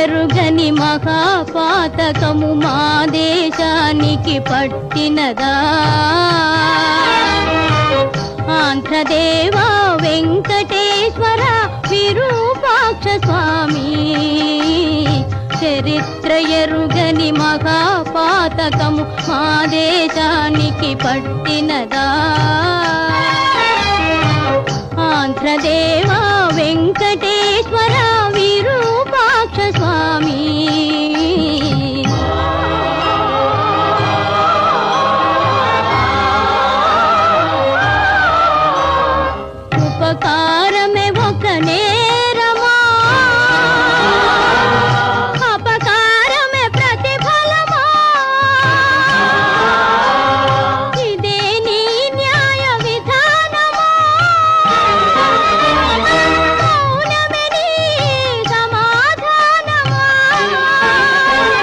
ఎరుగని మహాపాతకము మా దేశానికి పట్టినదా ఆంధ్రదేవా వెంకటేశ్వర విరూపాక్ష స్వామి చరిత్ర ఎరుగని మహాపాతకము మా దేశానికి పట్టినదా ఆంధ్రదేవా వెంకటేశ్వర విరూపాక్ష స్వామి